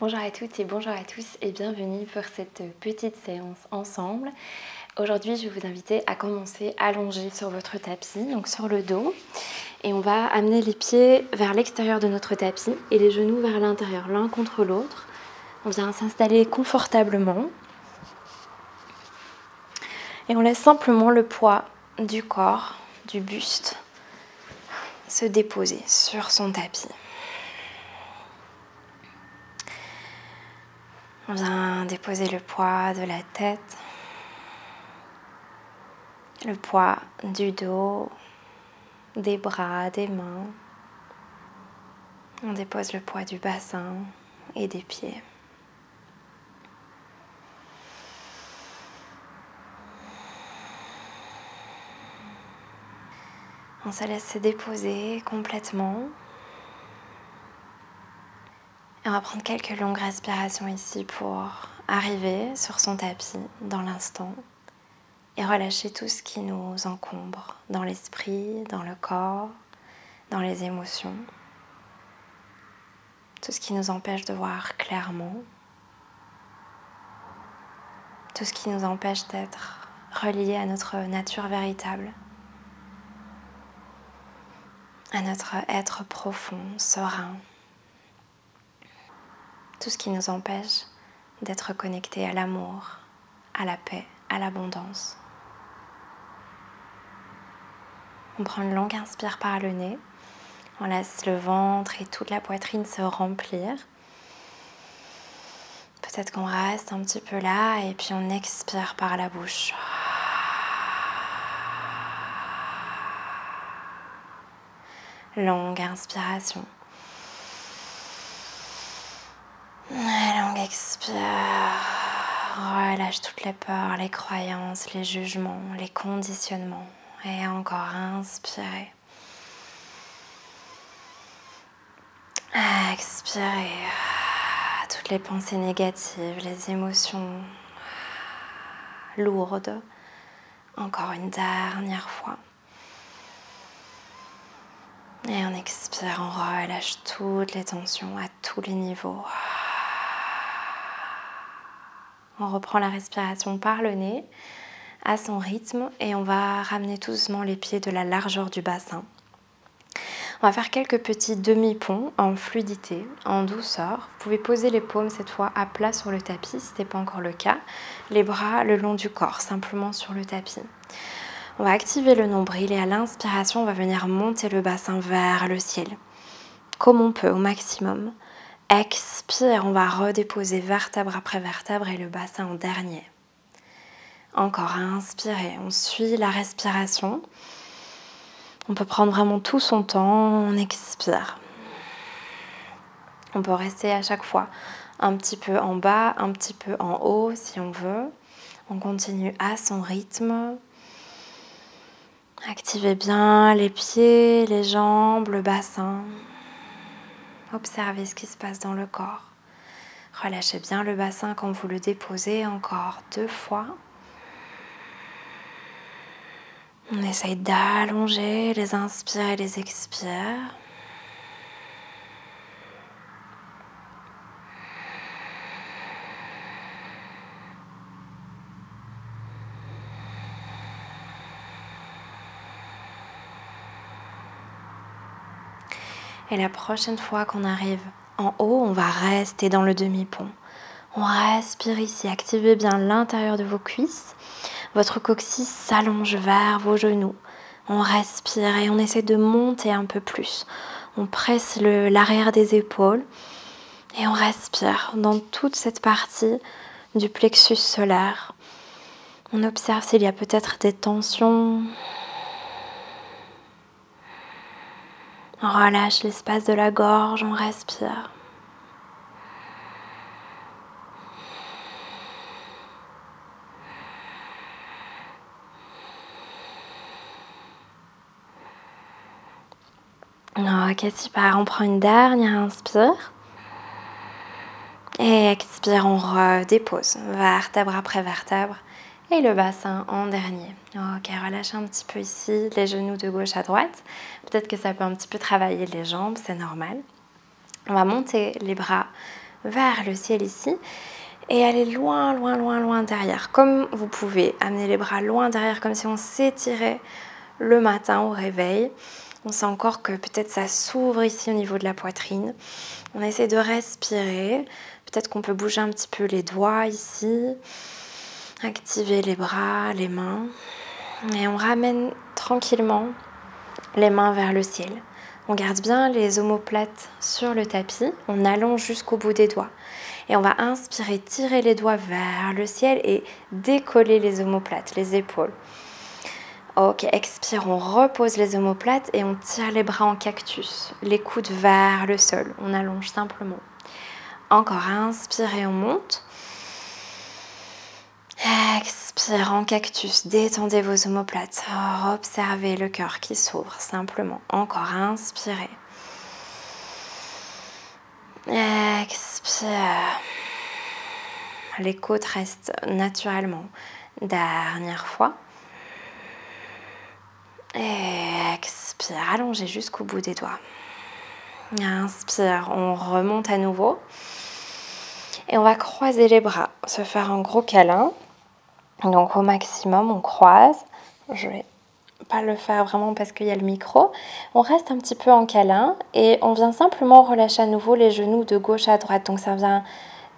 Bonjour à toutes et bonjour à tous et bienvenue pour cette petite séance ensemble. Aujourd'hui, je vais vous inviter à commencer allongé sur votre tapis, donc sur le dos. Et on va amener les pieds vers l'extérieur de notre tapis et les genoux vers l'intérieur, l'un contre l'autre. On vient s'installer confortablement. Et on laisse simplement le poids du corps, du buste, se déposer sur son tapis. On vient déposer le poids de la tête, le poids du dos, des bras, des mains. On dépose le poids du bassin et des pieds. On se laisse se déposer complètement. Et on va prendre quelques longues respirations ici pour arriver sur son tapis dans l'instant et relâcher tout ce qui nous encombre dans l'esprit, dans le corps, dans les émotions. Tout ce qui nous empêche de voir clairement. Tout ce qui nous empêche d'être reliés à notre nature véritable. À notre être profond, serein. Tout ce qui nous empêche d'être connectés à l'amour, à la paix, à l'abondance. On prend une longue inspire par le nez. On laisse le ventre et toute la poitrine se remplir. Peut-être qu'on reste un petit peu là et puis on expire par la bouche. Longue inspiration. Longue expire. Relâche toutes les peurs, les croyances, les jugements, les conditionnements. Et encore inspirer. Expirez toutes les pensées négatives, les émotions lourdes. Encore une dernière fois. Et on expire, on relâche toutes les tensions à tous les niveaux. On reprend la respiration par le nez à son rythme et on va ramener tout doucement les pieds de la largeur du bassin. On va faire quelques petits demi-ponts en fluidité, en douceur. Vous pouvez poser les paumes cette fois à plat sur le tapis si ce n'est pas encore le cas. Les bras le long du corps, simplement sur le tapis. On va activer le nombril et à l'inspiration, on va venir monter le bassin vers le ciel. Comme on peut, au maximum. Expire, on va redéposer vertèbre après vertèbre et le bassin en dernier. Encore inspirer, on suit la respiration. On peut prendre vraiment tout son temps, on expire. On peut rester à chaque fois un petit peu en bas, un petit peu en haut si on veut. On continue à son rythme. Activez bien les pieds, les jambes, le bassin. Observez ce qui se passe dans le corps. Relâchez bien le bassin quand vous le déposez, encore 2 fois. On essaye d'allonger les inspires et les expires. Et la prochaine fois qu'on arrive en haut, on va rester dans le demi-pont. On respire ici, activez bien l'intérieur de vos cuisses. Votre coccyx s'allonge vers vos genoux. On respire et on essaie de monter un peu plus. On presse l'arrière des épaules et on respire dans toute cette partie du plexus solaire. On observe s'il y a peut-être des tensions. On relâche l'espace de la gorge, on respire. Ok, super. On prend une dernière inspire. Et expire, on redépose vertèbre après vertèbre. Et le bassin en dernier. Ok, relâche un petit peu ici les genoux de gauche à droite. Peut-être que ça peut un petit peu travailler les jambes, c'est normal. On va monter les bras vers le ciel ici et aller loin, loin, loin, loin derrière. Comme vous pouvez amener les bras loin derrière, comme si on s'étirait le matin au réveil. On sent encore que peut-être ça s'ouvre ici au niveau de la poitrine. On essaie de respirer. Peut-être qu'on peut bouger un petit peu les doigts ici. Activer les bras, les mains. Et on ramène tranquillement les mains vers le ciel. On garde bien les omoplates sur le tapis. On allonge jusqu'au bout des doigts. Et on va inspirer, tirer les doigts vers le ciel et décoller les omoplates, les épaules. Ok, expire, on repose les omoplates et on tire les bras en cactus, les coudes vers le sol. On allonge simplement. Encore, inspire et on monte. Expire en cactus, détendez vos omoplates. Observez le cœur qui s'ouvre simplement. Encore, inspirez. Expire. Les côtes restent naturellement. Dernière fois. Et expire, allongez jusqu'au bout des doigts. Inspire, on remonte à nouveau. Et on va croiser les bras, se faire un gros câlin. Donc au maximum, on croise. Je vais pas le faire vraiment parce qu'il y a le micro. On reste un petit peu en câlin et on vient simplement relâcher à nouveau les genoux de gauche à droite. Donc ça vient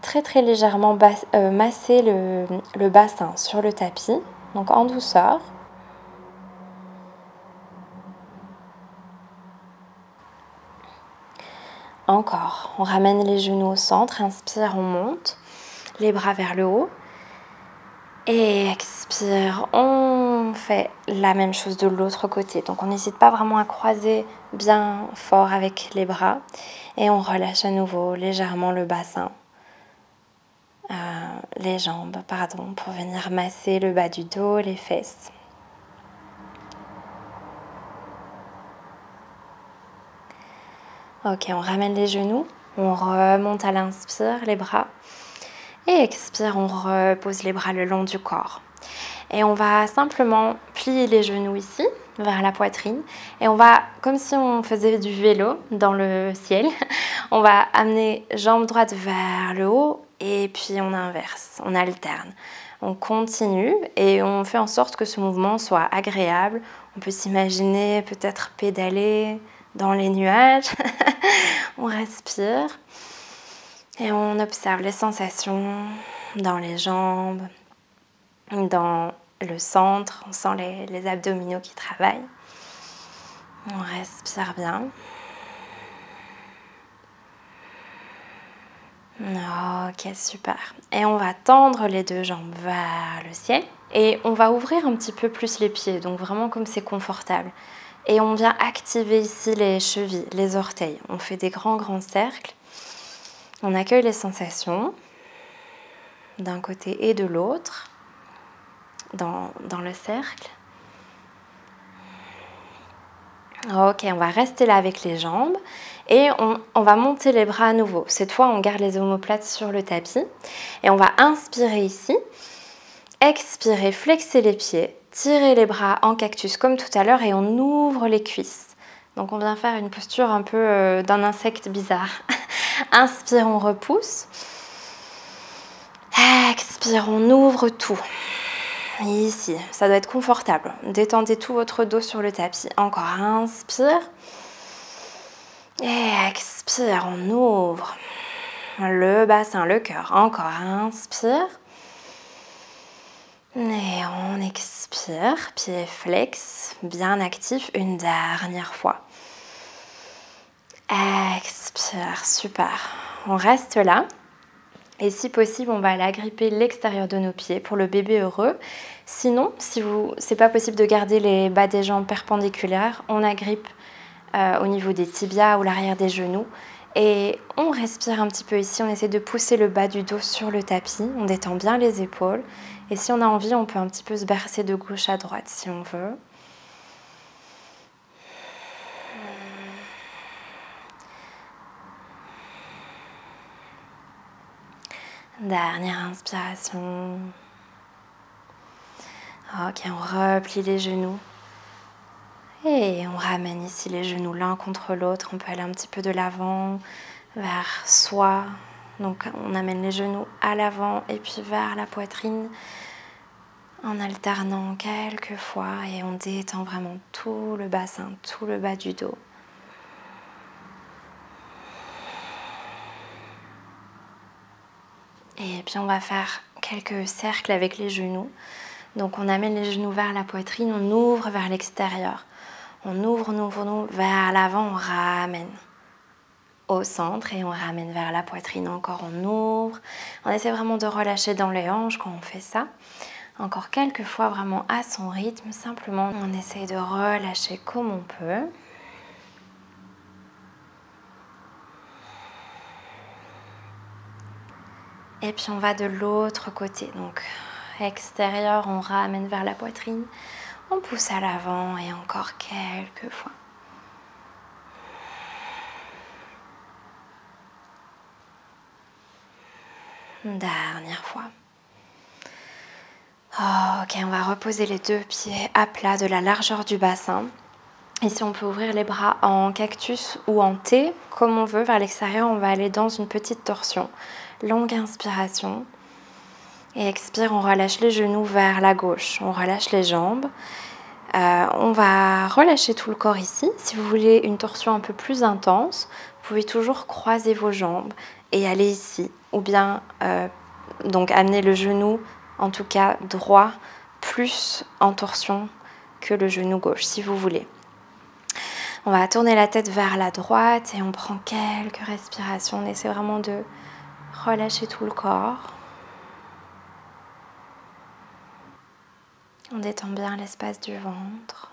très très légèrement masser le bassin sur le tapis. Donc en douceur. Encore, on ramène les genoux au centre, inspire, on monte, les bras vers le haut. Et expire, on fait la même chose de l'autre côté. Donc on n'hésite pas vraiment à croiser bien fort avec les bras. Et on relâche à nouveau légèrement le bassin, les jambes, pardon, pour venir masser le bas du dos, les fesses. Ok, on ramène les genoux, on remonte à l'inspire, les bras. Et expire, on repose les bras le long du corps. Et on va simplement plier les genoux ici, vers la poitrine. Et on va, comme si on faisait du vélo dans le ciel, on va amener jambe droite vers le haut et puis on inverse, on alterne. On continue et on fait en sorte que ce mouvement soit agréable. On peut s'imaginer peut-être pédaler dans les nuages. On respire et on observe les sensations dans les jambes, dans le centre. On sent les abdominaux qui travaillent. On respire bien. Ok, super. Et on va tendre les deux jambes vers le ciel. Et on va ouvrir un petit peu plus les pieds, donc vraiment comme c'est confortable. Et on vient activer ici les chevilles, les orteils. On fait des grands cercles. On accueille les sensations d'un côté et de l'autre dans le cercle. Ok, on va rester là avec les jambes et on va monter les bras à nouveau. Cette fois, on garde les omoplates sur le tapis et on va inspirer ici, expirer, flexer les pieds, tirer les bras en cactus comme tout à l'heure et on ouvre les cuisses. Donc on vient faire une posture un peu d'un insecte bizarre. Inspire, on repousse. Expire, on ouvre tout. Ici, ça doit être confortable. Détendez tout votre dos sur le tapis. Encore, inspire. Et expire, on ouvre le bassin, le cœur. Encore, inspire. Et on expire. Pied flex, bien actif. Une dernière fois. Expire, super. On reste là. Et si possible, on va aller agripper l'extérieur de nos pieds pour le bébé heureux. Sinon, si c'est pas possible de garder les bas des jambes perpendiculaires, on agrippe au niveau des tibias ou l'arrière des genoux. Et on respire un petit peu ici, on essaie de pousser le bas du dos sur le tapis, on détend bien les épaules. Et si on a envie, on peut un petit peu se bercer de gauche à droite si on veut. Dernière inspiration. Ok, on replie les genoux. Et on ramène ici les genoux l'un contre l'autre. On peut aller un petit peu de l'avant vers soi, Donc on amène les genoux à l'avant et puis vers la poitrine en alternant quelques fois et on détend vraiment tout le bassin, tout le bas du dos. Et puis on va faire quelques cercles avec les genoux. Donc on amène les genoux vers la poitrine, on ouvre vers l'extérieur. On ouvre, on ouvre, on ouvre vers l'avant, on ramène au centre et on ramène vers la poitrine. Encore on ouvre. On essaie vraiment de relâcher dans les hanches quand on fait ça. Encore quelques fois vraiment à son rythme. Simplement on essaie de relâcher comme on peut. Et puis on va de l'autre côté. Donc extérieur, on ramène vers la poitrine. On pousse à l'avant et encore quelques fois. Une dernière fois. Ok, on va reposer les deux pieds à plat de la largeur du bassin. Ici, on peut ouvrir les bras en cactus ou en T, comme on veut. Vers l'extérieur, on va aller dans une petite torsion. Longue inspiration. Et expire, on relâche les genoux vers la gauche. On relâche les jambes. On va relâcher tout le corps ici. Si vous voulez une torsion un peu plus intense, vous pouvez toujours croiser vos jambes et aller ici. Ou bien donc amener le genou, en tout cas droit, plus en torsion que le genou gauche, si vous voulez. On va tourner la tête vers la droite et on prend quelques respirations. On essaie vraiment de relâcher tout le corps. On détend bien l'espace du ventre.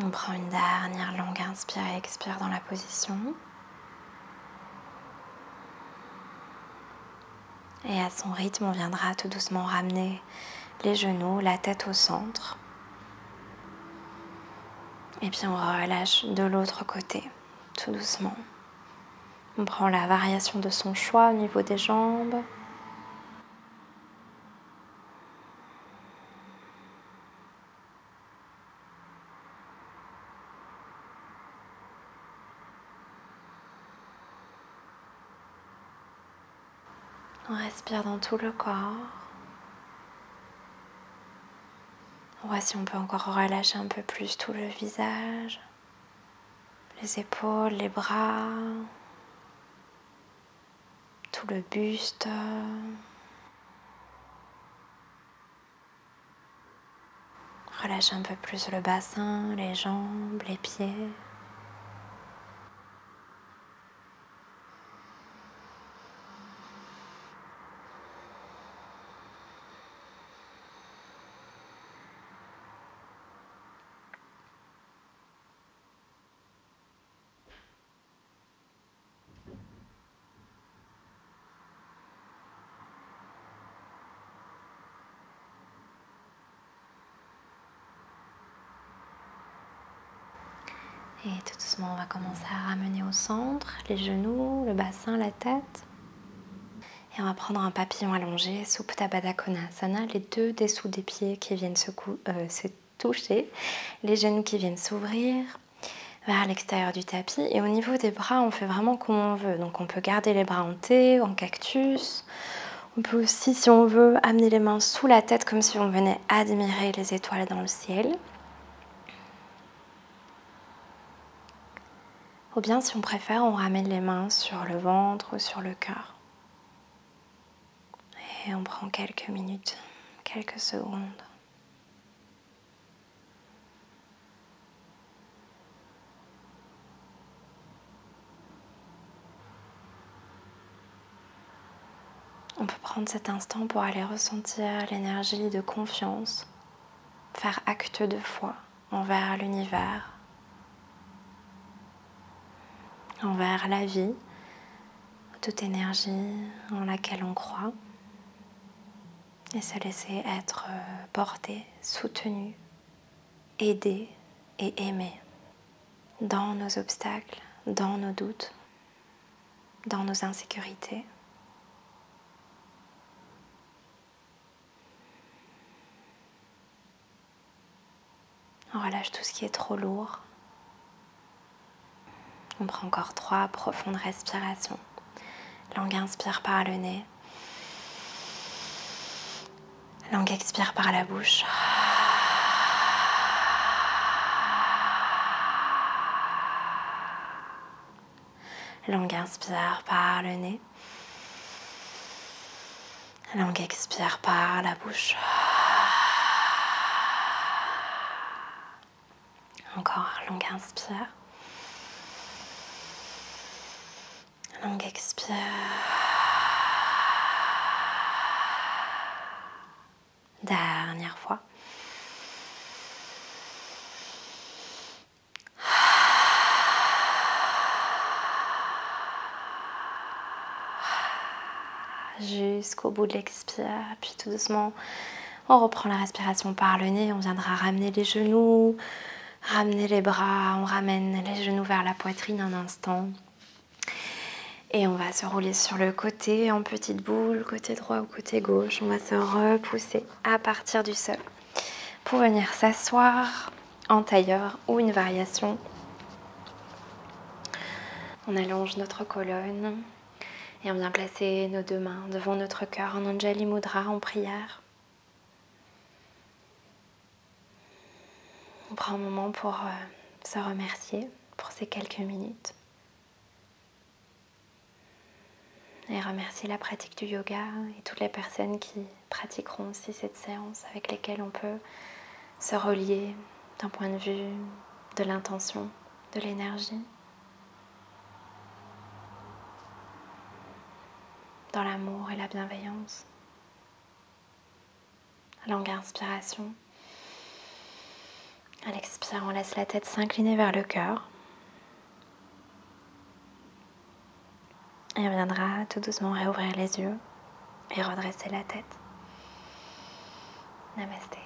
On prend une dernière longue inspire et expire dans la position. Et à son rythme, on viendra tout doucement ramener les genoux, la tête au centre. Et puis on relâche de l'autre côté, tout doucement. On prend la variation de son choix au niveau des jambes. On respire dans tout le corps. On voit si on peut encore relâcher un peu plus tout le visage, les épaules, les bras, tout le buste. Relâche un peu plus le bassin, les jambes, les pieds. Et tout doucement, on va commencer à ramener au centre les genoux, le bassin, la tête. Et on va prendre un papillon allongé, Supta Baddha Konasana, les deux dessous des pieds qui viennent se toucher, les genoux qui viennent s'ouvrir vers l'extérieur du tapis. Et au niveau des bras, on fait vraiment comme on veut. Donc on peut garder les bras en T, en cactus. On peut aussi, si on veut, amener les mains sous la tête comme si on venait admirer les étoiles dans le ciel. Ou bien, si on préfère, on ramène les mains sur le ventre ou sur le cœur. Et on prend quelques minutes, quelques secondes. On peut prendre cet instant pour aller ressentir l'énergie de confiance, faire acte de foi envers l'univers, envers la vie, toute énergie en laquelle on croit, et se laisser être porté, soutenu, aidé et aimé dans nos obstacles, dans nos doutes, dans nos insécurités. On relâche tout ce qui est trop lourd. On prend encore 3 profondes respirations. Langue inspire par le nez. Langue expire par la bouche. Langue inspire par le nez. Langue expire par la bouche. Encore, langue inspire. Langue expire. Dernière fois. Jusqu'au bout de l'expire, puis tout doucement, on reprend la respiration par le nez. On viendra ramener les genoux, ramener les bras, on ramène les genoux vers la poitrine un instant. Et on va se rouler sur le côté en petite boule, côté droit ou côté gauche. On va se repousser à partir du sol pour venir s'asseoir en tailleur ou une variation. On allonge notre colonne et on vient placer nos 2 mains devant notre cœur en Anjali Mudra, en prière. On prend un moment pour se remercier pour ces quelques minutes. Et remercier la pratique du yoga et toutes les personnes qui pratiqueront aussi cette séance, avec lesquelles on peut se relier d'un point de vue de l'intention, de l'énergie, dans l'amour et la bienveillance. Longue inspiration. À l'expire, on laisse la tête s'incliner vers le cœur. Et on viendra tout doucement réouvrir les yeux et redresser la tête. Namasté.